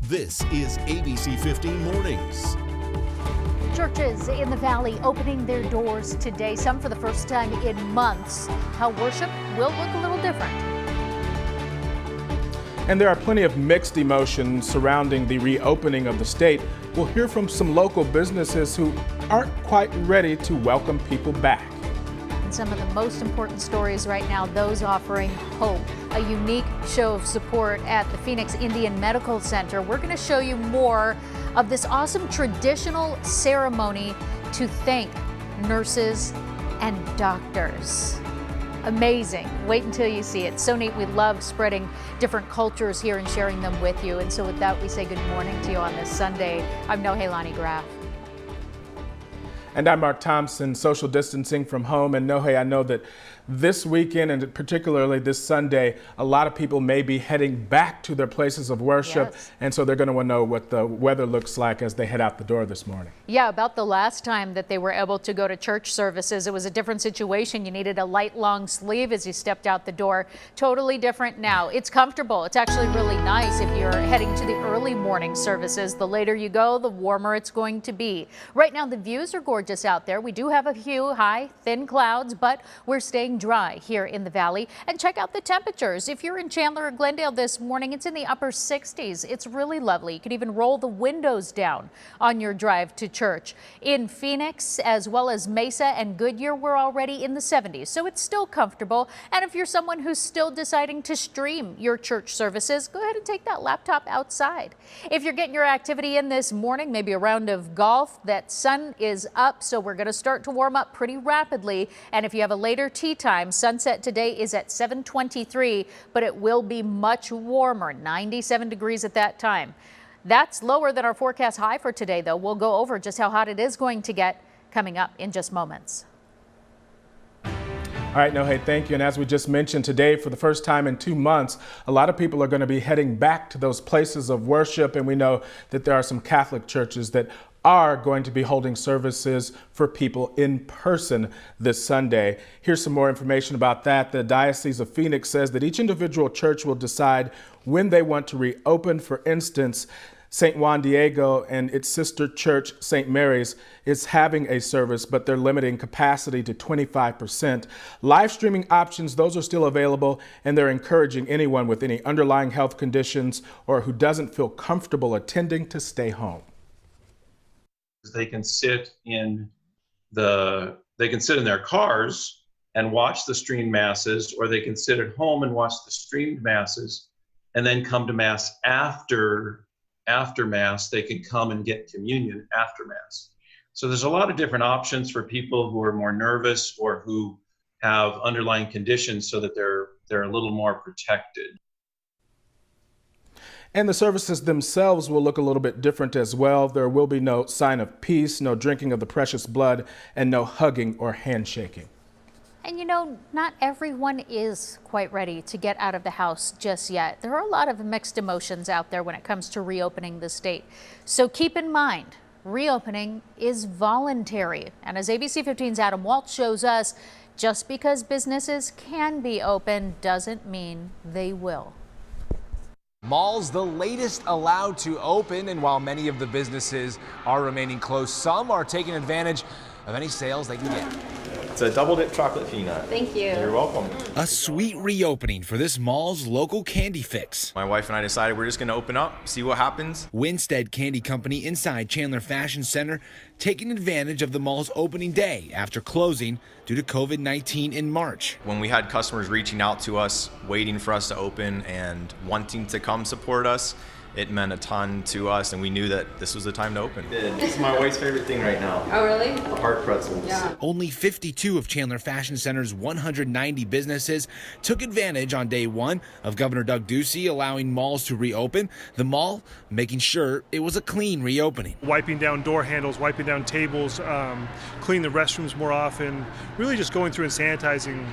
This is ABC15 Mornings. Churches in the Valley opening their doors today, some for the first time in months. How worship will look a little different. And there are plenty of mixed emotions surrounding the reopening of the state. We'll hear from some local businesses who aren't quite ready to welcome people back. And some of the most important stories right now, those offering hope. A unique show of support at the Phoenix Indian Medical Center. We're going to show you more of this awesome traditional ceremony to thank nurses and doctors. Amazing. Wait until you see it. So neat. We love spreading different cultures here and sharing them with you. And so with that, we say good morning to you on this Sunday. I'm Nohelani Graff. And I'm Mark Thompson, social distancing from home. And Nohe, I know that this weekend and particularly this Sunday, a lot of people may be heading back to their places of worship. Yes. And so they're going to want to know what the weather looks like as they head out the door this morning. Yeah, about the last time that they were able to go to church services, it was a different situation. You needed a light long sleeve as you stepped out the door. Totally different now. It's comfortable. It's actually really nice if you're heading to the early morning services. The later you go, the warmer it's going to be. Right now, the views are gorgeous out there. We do have a few high, thin clouds, but we're staying dry here in the valley. And check out the temperatures. If you're in Chandler or Glendale this morning, it's in the upper 60s. It's really lovely. You could even roll the windows down on your drive to church. In Phoenix, as well as Mesa and Goodyear, we're already in the 70s, so it's still comfortable. And if you're someone who's still deciding to stream your church services, go ahead and take that laptop outside. If you're getting your activity in this morning, maybe a round of golf, that sun is up, so we're going to start to warm up pretty rapidly. And if you have a later tea time, sunset today is at 7:23, but it will be much warmer, 97 degrees at that time. That's lower than our forecast high for today, though. We'll go over just how hot it is going to get coming up in just moments. All right, Nohe, thank you. And as we just mentioned today, for the first time in 2 months, a lot of people are going to be heading back to those places of worship. And we know that there are some Catholic churches that are going to be holding services for people in person this Sunday. Here's some more information about that. The Diocese of Phoenix says that each individual church will decide when they want to reopen. For instance, St. Juan Diego and its sister church, St. Mary's, is having a service, but they're limiting capacity to 25%. Live streaming options, those are still available, and they're encouraging anyone with any underlying health conditions or who doesn't feel comfortable attending to stay home. They can sit in their cars and watch the streamed masses, or they can sit at home and watch the streamed masses and then come to mass after mass. They can come and get communion after mass. So there's a lot of different options for people who are more nervous or who have underlying conditions so that they're a little more protected. And the services themselves will look a little bit different as well. There will be no sign of peace, no drinking of the precious blood, and no hugging or handshaking. And you know, not everyone is quite ready to get out of the house just yet. There are a lot of mixed emotions out there when it comes to reopening the state. So keep in mind, reopening is voluntary. And as ABC15's Adam Waltz shows us, just because businesses can be open doesn't mean they will. Malls, the latest allowed to open, and while many of the businesses are remaining closed, some are taking advantage of any sales they can get. It's a double dip chocolate peanut. Thank you. You're welcome. A sweet reopening for this mall's local candy fix. My wife and I decided we're just going to open up, see what happens. Winstead Candy Company inside Chandler Fashion Center taking advantage of the mall's opening day after closing due to COVID-19 in March. When we had customers reaching out to us, waiting for us to open and wanting to come support us, it meant a ton to us, and we knew that this was the time to open. This is my wife's favorite thing right now. Oh, really? The heart pretzels. Yeah. Only 52 of Chandler Fashion Center's 190 businesses took advantage on day one of Governor Doug Ducey allowing malls to reopen. The mall making sure it was a clean reopening. Wiping down door handles, wiping down tables, cleaning the restrooms more often, really just going through and sanitizing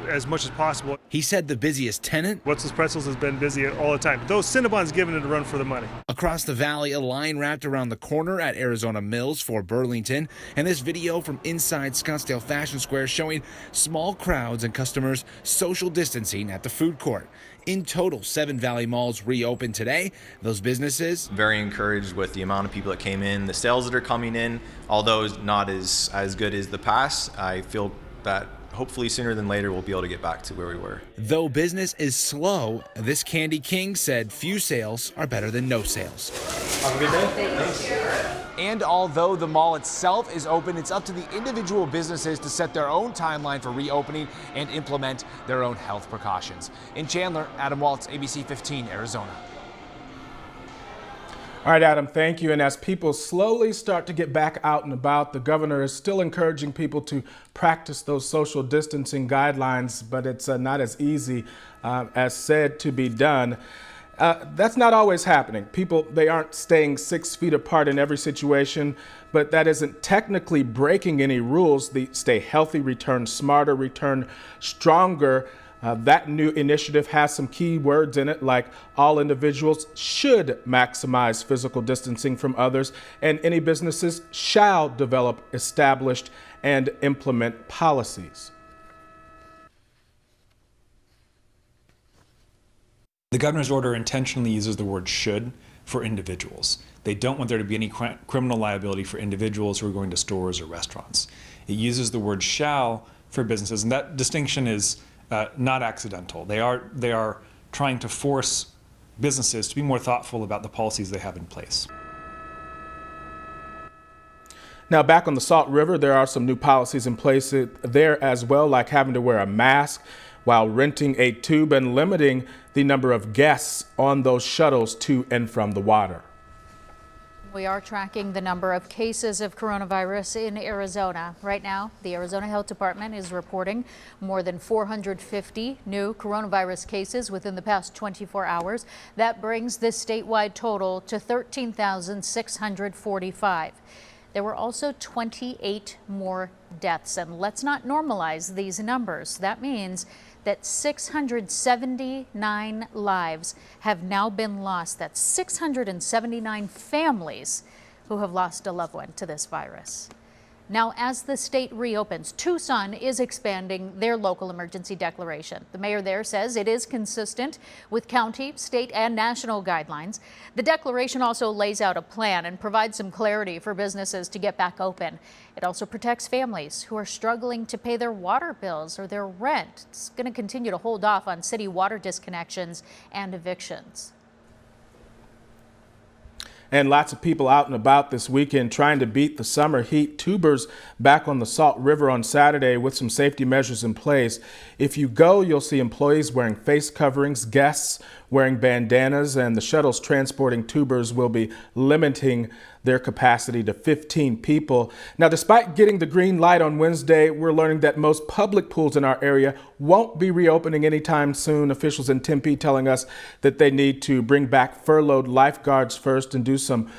as much as possible. He said the busiest tenant, What's Pretzels, has been busy all the time. Those Cinnabons giving it a run for the money. Across the valley, a line wrapped around the corner at Arizona Mills for Burlington, and this video from inside Scottsdale Fashion Square showing small crowds and customers social distancing at the food court. In total, 7 Valley malls reopened today. Those businesses Very encouraged with the amount of people that came in, the sales that are coming in, although not as good as the past. I feel that hopefully sooner than later we'll be able to get back to where we were. Though business is slow, this Candy King said few sales are better than no sales. Have a good day. Thanks. And although the mall itself is open, it's up to the individual businesses to set their own timeline for reopening and implement their own health precautions. In Chandler, Adam Waltz, ABC 15, Arizona. All right, Adam, thank you. And as people slowly start to get back out and about, the governor is still encouraging people to practice those social distancing guidelines, but it's not as easy as said to be done. That's not always happening. People, they aren't staying 6 feet apart in every situation, but that isn't technically breaking any rules. The stay healthy, return smarter, return stronger. That new initiative has some key words in it, like all individuals should maximize physical distancing from others, and any businesses shall develop established and implement policies. The governor's order intentionally uses the word should for individuals. They don't want there to be any criminal liability for individuals who are going to stores or restaurants. It uses the word shall for businesses, and that distinction is not accidental. They are trying to force businesses to be more thoughtful about the policies they have in place. Now, back on the Salt River, there are some new policies in place there as well, like having to wear a mask while renting a tube and limiting the number of guests on those shuttles to and from the water. We are tracking the number of cases of coronavirus in Arizona. Right now, the Arizona Health Department is reporting more than 450 new coronavirus cases within the past 24 hours. That brings the statewide total to 13,645. There were also 28 more deaths, and let's not normalize these numbers. That means that 679 lives have now been lost. That's 679 families who have lost a loved one to this virus. Now, as the state reopens, Tucson is expanding their local emergency declaration. The mayor there says it is consistent with county, state, and national guidelines. The declaration also lays out a plan and provides some clarity for businesses to get back open. It also protects families who are struggling to pay their water bills or their rent. It's going to continue to hold off on city water disconnections and evictions. And lots of people out and about this weekend trying to beat the summer heat. Tubers back on the Salt River on Saturday with some safety measures in place. If you go, you'll see employees wearing face coverings, guests wearing bandanas, and the shuttles transporting tubers will be limiting their capacity to 15 people. Now, despite getting the green light on Wednesday, we're learning that most public pools in our area won't be reopening anytime soon. Officials in Tempe telling us that they need to bring back furloughed lifeguards first and do some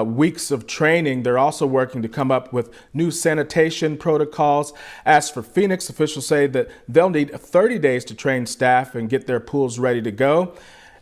weeks of training. They're also working to come up with new sanitation protocols. As for Phoenix, officials say that they'll need 30 days to train staff and get their pools ready to go.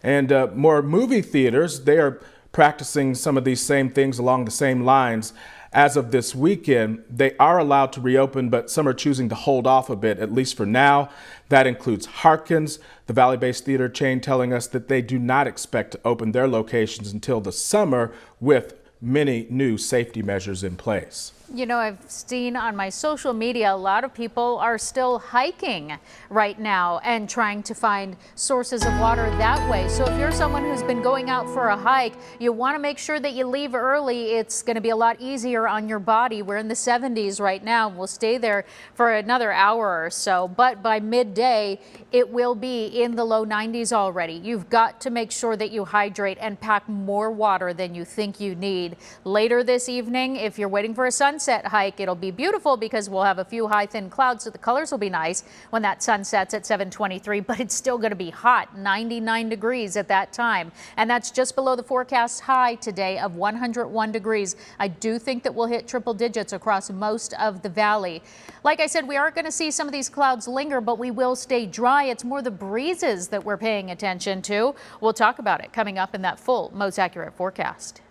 And more movie theaters, they are practicing some of these same things along the same lines. As of this weekend, they are allowed to reopen, but some are choosing to hold off a bit, at least for now. That includes Harkins, the Valley-based theater chain, telling us that they do not expect to open their locations until the summer with many new safety measures in place. You know, I've seen on my social media, a lot of people are still hiking right now and trying to find sources of water that way. So if you're someone who's been going out for a hike, you want to make sure that you leave early. It's going to be a lot easier on your body. We're in the 70s right now. We'll stay there for another hour or so, but by midday, it will be in the low 90s already. You've got to make sure that you hydrate and pack more water than you think you need. lead. Later this evening, if you're waiting for a sunset hike, it'll be beautiful because we'll have a few high thin clouds, so the colors will be nice when that sun sets at 7:23, but it's still going to be hot, 99 degrees at that time. And that's just below the forecast high today of 101 degrees. I do think that we'll hit triple digits across most of the valley. Like I said, we are going to see some of these clouds linger, but we will stay dry. It's more the breezes that we're paying attention to. We'll talk about it coming up in that full, most accurate forecast.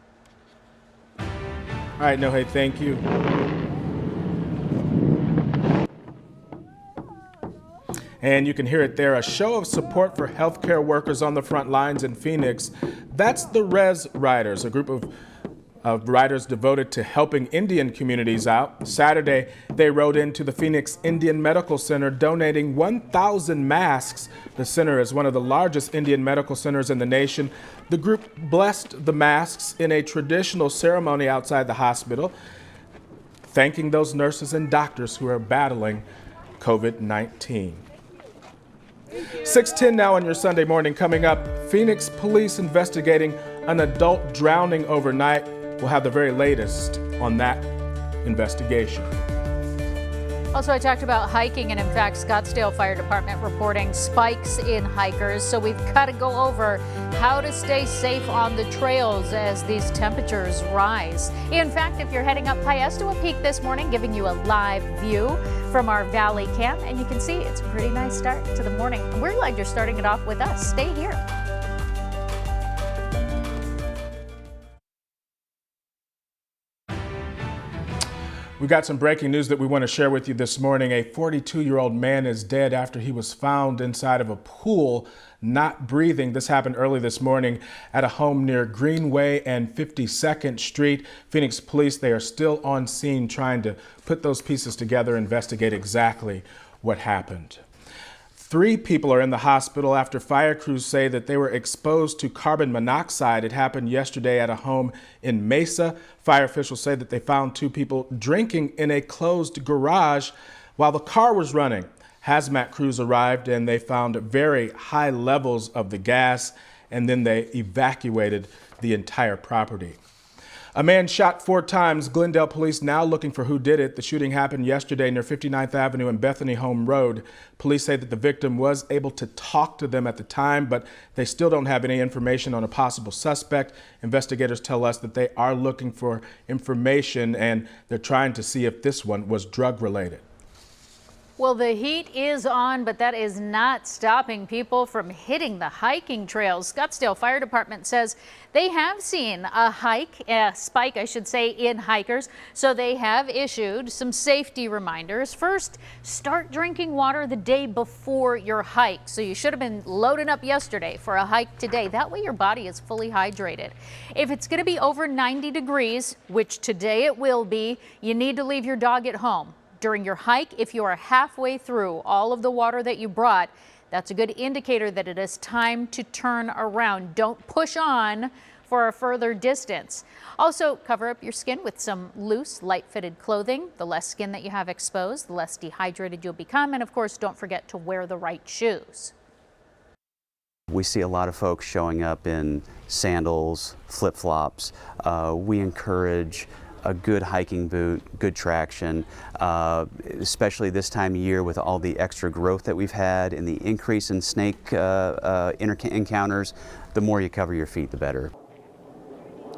All right, Nohe, thank you. And you can hear it there, a show of support for healthcare workers on the front lines in Phoenix. That's the Res Riders, a group of riders devoted to helping Indian communities out. Saturday, they rode into the Phoenix Indian Medical Center, donating 1,000 masks. The center is one of the largest Indian medical centers in the nation. The group blessed the masks in a traditional ceremony outside the hospital, thanking those nurses and doctors who are battling COVID-19. 6:10 now on your Sunday morning. Coming up, Phoenix police investigating an adult drowning overnight. We'll have the very latest on that investigation. Also, I talked about hiking, and in fact, Scottsdale Fire Department reporting spikes in hikers. So we've got to go over how to stay safe on the trails as these temperatures rise. In fact, if you're heading up Piestewa Peak this morning, giving you a live view from our valley camp, and you can see it's a pretty nice start to the morning. We're glad you're starting it off with us. Stay here. We've got some breaking news that we want to share with you this morning. A 42-year-old man is dead after he was found inside of a pool, not breathing. This happened early this morning at a home near Greenway and 52nd Street. Phoenix police, they are still on scene trying to put those pieces together, investigate exactly what happened. 3 people are in the hospital after fire crews say that they were exposed to carbon monoxide. It happened yesterday at a home in Mesa. Fire officials say that they found 2 people drinking in a closed garage while the car was running. Hazmat crews arrived and they found very high levels of the gas, and then they evacuated the entire property. A man shot 4 times. Glendale police now looking for who did it. The shooting happened yesterday near 59th Avenue and Bethany Home Road. Police say that the victim was able to talk to them at the time, but they still don't have any information on a possible suspect. Investigators tell us that they are looking for information and they're trying to see if this one was drug related. Well, the heat is on, but that is not stopping people from hitting the hiking trails. Scottsdale Fire Department says they have seen a spike, in hikers. So they have issued some safety reminders. First, start drinking water the day before your hike. So you should have been loading up yesterday for a hike today. That way your body is fully hydrated. If it's going to be over 90 degrees, which today it will be, you need to leave your dog at home. During your hike, if you are halfway through all of the water that you brought, that's a good indicator that it is time to turn around. Don't push on for a further distance. Also, cover up your skin with some loose, light-fitted clothing. The less skin that you have exposed, the less dehydrated you'll become. And of course, don't forget to wear the right shoes. We see a lot of folks showing up in sandals, flip-flops. We encourage a good hiking boot, good traction, especially this time of year with all the extra growth that we've had and the increase in snake encounters. The more you cover your feet, the better.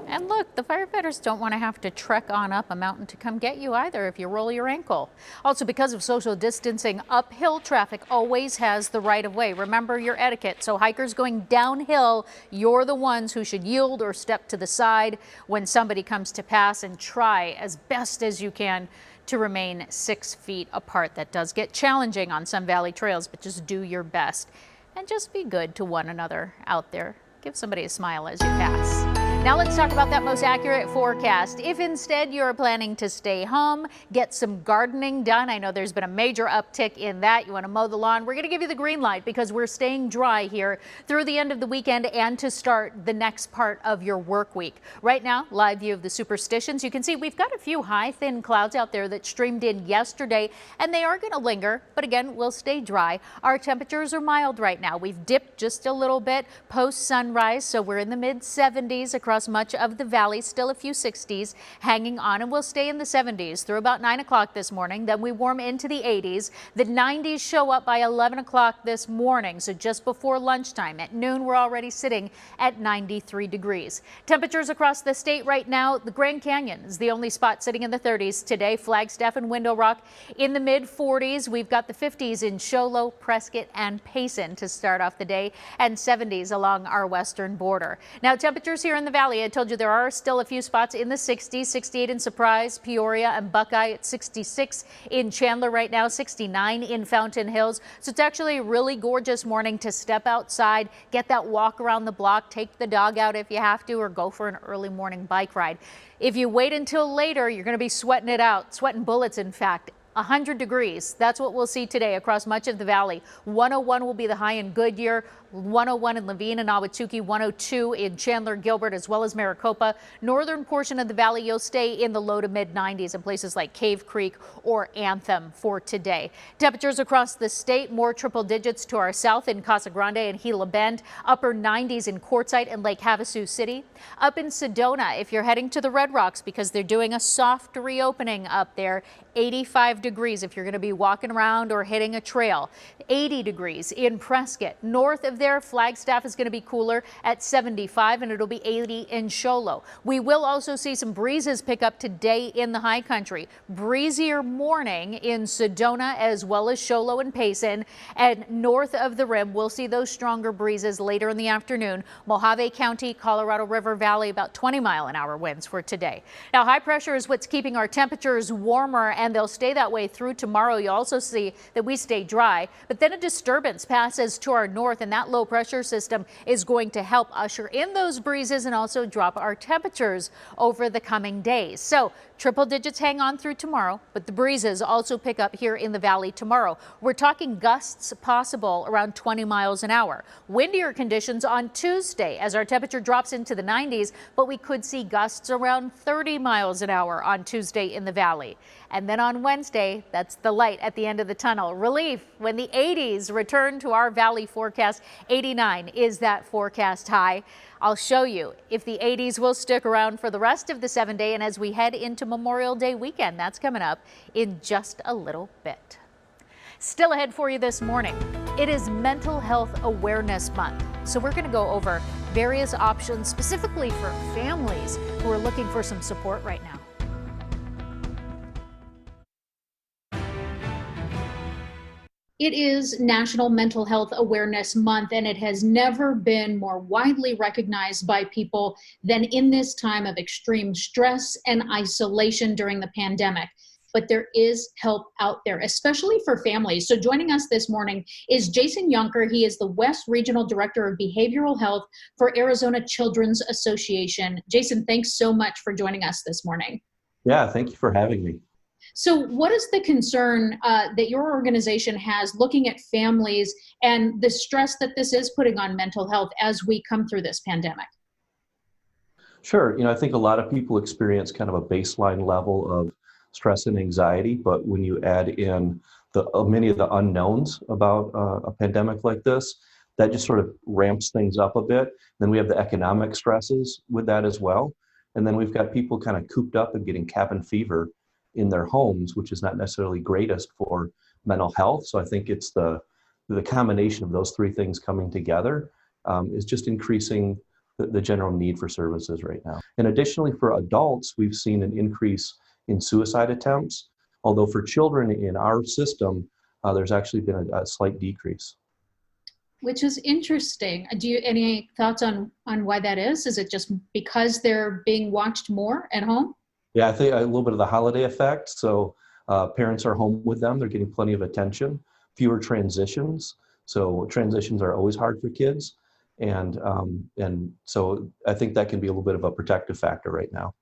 And look, the firefighters don't want to have to trek on up a mountain to come get you either if you roll your ankle. Also, because of social distancing, uphill traffic always has the right of way. Remember your etiquette. So hikers going downhill, you're the ones who should yield or step to the side when somebody comes to pass, and try as best as you can to remain 6 feet apart. That does get challenging on some valley trails, but just do your best and just be good to one another out there. Give somebody a smile as you pass. Now let's talk about that most accurate forecast. If instead you're planning to stay home, get some gardening done. I know there's been a major uptick in that. You want to mow the lawn. We're going to give you the green light because we're staying dry here through the end of the weekend and to start the next part of your work week. Right now, live view of the superstitions. You can see we've got a few high, thin clouds out there that streamed in yesterday, and they are going to linger, but again, we'll stay dry. Our temperatures are mild right now. We've dipped just a little bit post sunrise. sunrise, so we're in the mid 70s across much of the valley. Still a few 60s hanging on, and we'll stay in the 70s through about 9 o'clock this morning. Then we warm into the 80s. The 90s show up by 11 o'clock this morning, so just before lunchtime. At noon, we're already sitting at 93 degrees. Temperatures across the state right now, the Grand Canyon is the only spot sitting in the 30s today. Flagstaff and Window Rock in the mid 40s. We've got the 50s in Show Low, Prescott, and Payson to start off the day, and 70s along our western border. Now, temperatures here in the valley, I told you there are still a few spots in the 60s, 68 in Surprise, Peoria, and Buckeye at 66 in Chandler right now, 69 in Fountain Hills. So it's actually a really gorgeous morning to step outside, get that walk around the block, take the dog out if you have to, or go for an early morning bike ride. If you wait until later, you're going to be sweating it out, sweating bullets, in fact. 100 degrees. That's what we'll see today across much of the valley. 101 will be the high in Goodyear, 101 in Levine and Ahwatukee, 102 in Chandler, Gilbert, as well as Maricopa. Northern portion of the valley, you'll stay in the low to mid 90s in places like Cave Creek or Anthem for today. Temperatures across the state, more triple digits to our south in Casa Grande and Gila Bend, upper 90s in Quartzsite and Lake Havasu City. Up in Sedona, if you're heading to the Red Rocks, because they're doing a soft reopening up there, 85 degrees if you're going to be walking around or hitting a trail. 80 degrees in Prescott. North of there, Flagstaff is going to be cooler at 75, and it'll be 80 in Show Low. We will also see some breezes pick up today in the high country. Breezier morning in Sedona as well as Show Low and Payson. And north of the rim, we'll see those stronger breezes later in the afternoon. Mojave County, Colorado River Valley, about 20-mile-an-hour winds for today. Now, high pressure is what's keeping our temperatures warmer, and they'll stay that way through tomorrow. You'll also see that we stay dry, but then a disturbance passes to our north, and that low pressure system is going to help usher in those breezes and also drop our temperatures over the coming days. So triple digits hang on through tomorrow, but the breezes also pick up here in the valley tomorrow. We're talking gusts possible around 20 miles an hour. Windier conditions on Tuesday as our temperature drops into the 90s, but we could see gusts around 30 miles an hour on Tuesday in the valley. And then on Wednesday, that's the light at the end of the tunnel. Relief when the 80s return to our valley forecast. 89 is that forecast high. I'll show you if the 80s will stick around for the rest of the 7-day and as we head into Memorial Day weekend. That's coming up in just a little bit. Still ahead for you this morning. It is Mental Health Awareness Month, so we're going to go over various options specifically for families who are looking for some support right now. It is National Mental Health Awareness Month, and it has never been more widely recognized by people than in this time of extreme stress and isolation during the pandemic. But there is help out there, especially for families. So joining us this morning is Jason Yonker. He is the West Regional Director of Behavioral Health for Arizona Children's Association. Jason, thanks so much for joining us this morning. Yeah, thank you for having me. So what is the concern that your organization has looking at families and the stress that this is putting on mental health as we come through this pandemic? Sure. I think a lot of people experience kind of a baseline level of stress and anxiety, but when you add in the many of the unknowns about a pandemic like this, that just sort of ramps things up a bit. Then we have the economic stresses with that as well. And then we've got people kind of cooped up and getting cabin fever in their homes, which is not necessarily greatest for mental health. So I think it's the combination of those three things coming together is just increasing the general need for services right now. And additionally, for adults, we've seen an increase in suicide attempts, although for children in our system, there's actually been a slight decrease. Which is interesting. Do you any thoughts on why that is? Is it just because they're being watched more at home? Yeah, I think a little bit of the holiday effect. So parents are home with them. They're getting plenty of attention, fewer transitions. So transitions are always hard for kids. And so I think that can be a little bit of a protective factor right now.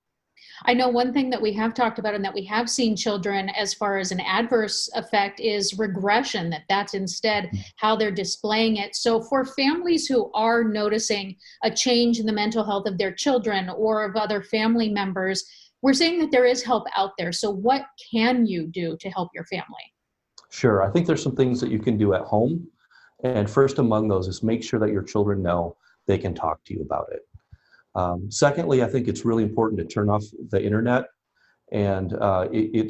I know one thing that we have talked about and that we have seen children as far as an adverse effect is regression, that's instead how they're displaying it. So for families who are noticing a change in the mental health of their children or of other family members, we're saying that there is help out there. So what can you do to help your family? Sure. I think there's some things that you can do at home. And first among those is make sure that your children know they can talk to you about it. Secondly, I think it's really important to turn off the internet, and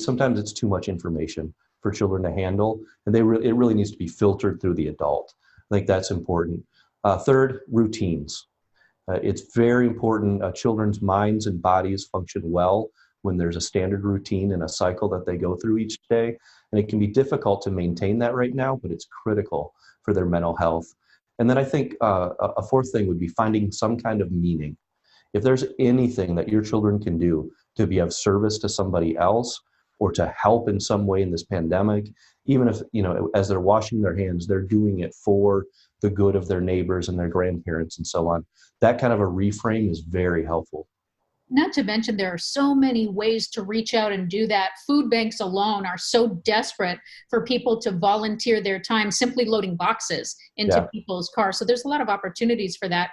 sometimes it's too much information for children to handle, and it really needs to be filtered through the adult. I think that's important. Third, routines. It's very important. Children's minds and bodies function well when there's a standard routine and a cycle that they go through each day. And it can be difficult to maintain that right now, but it's critical for their mental health. And then I think a fourth thing would be finding some kind of meaning. If there's anything that your children can do to be of service to somebody else or to help in some way in this pandemic, even if, as they're washing their hands, they're doing it for the good of their neighbors and their grandparents and so on. That kind of a reframe is very helpful. Not to mention, there are so many ways to reach out and do that. Food banks alone are so desperate for people to volunteer their time simply loading boxes into people's cars. So there's a lot of opportunities for that.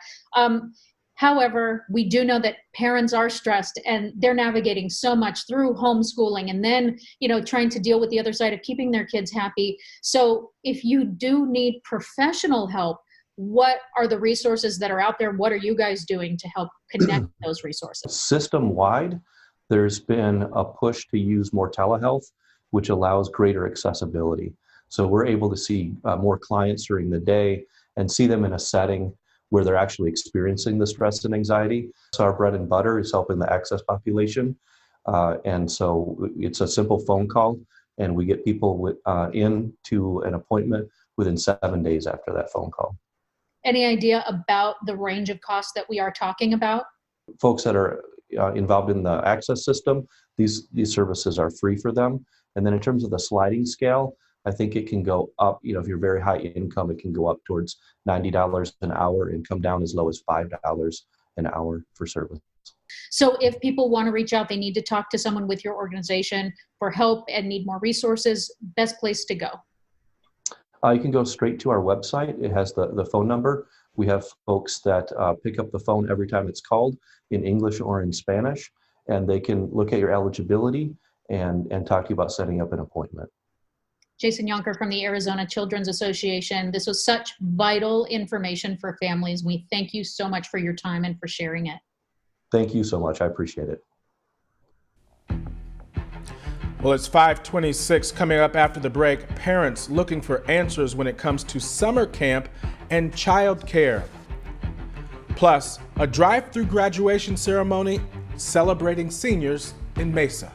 However, we do know that parents are stressed and they're navigating so much through homeschooling and then, trying to deal with the other side of keeping their kids happy. So if you do need professional help, what are the resources that are out there? What are you guys doing to help connect those resources? System-wide, there's been a push to use more telehealth, which allows greater accessibility. So we're able to see more clients during the day and see them in a setting where they're actually experiencing the stress and anxiety. So our bread and butter is helping the access population. And so it's a simple phone call, and we get people into an appointment within 7 days after that phone call. Any idea about the range of costs that we are talking about? Folks that are involved in the access system, these services are free for them. And then in terms of the sliding scale, I think it can go up, if you're very high income, it can go up towards $90 an hour and come down as low as $5 an hour for service. So if people want to reach out, they need to talk to someone with your organization for help and need more resources, best place to go. You can go straight to our website. It has the phone number. We have folks that pick up the phone every time it's called in English or in Spanish, and they can look at your eligibility and talk to you about setting up an appointment. Jason Yonker from the Arizona Children's Association. This was such vital information for families. We thank you so much for your time and for sharing it. Thank you so much. I appreciate it. Well, it's 5:26 coming up after the break. Parents looking for answers when it comes to summer camp and child care. Plus, a drive-through graduation ceremony celebrating seniors in Mesa.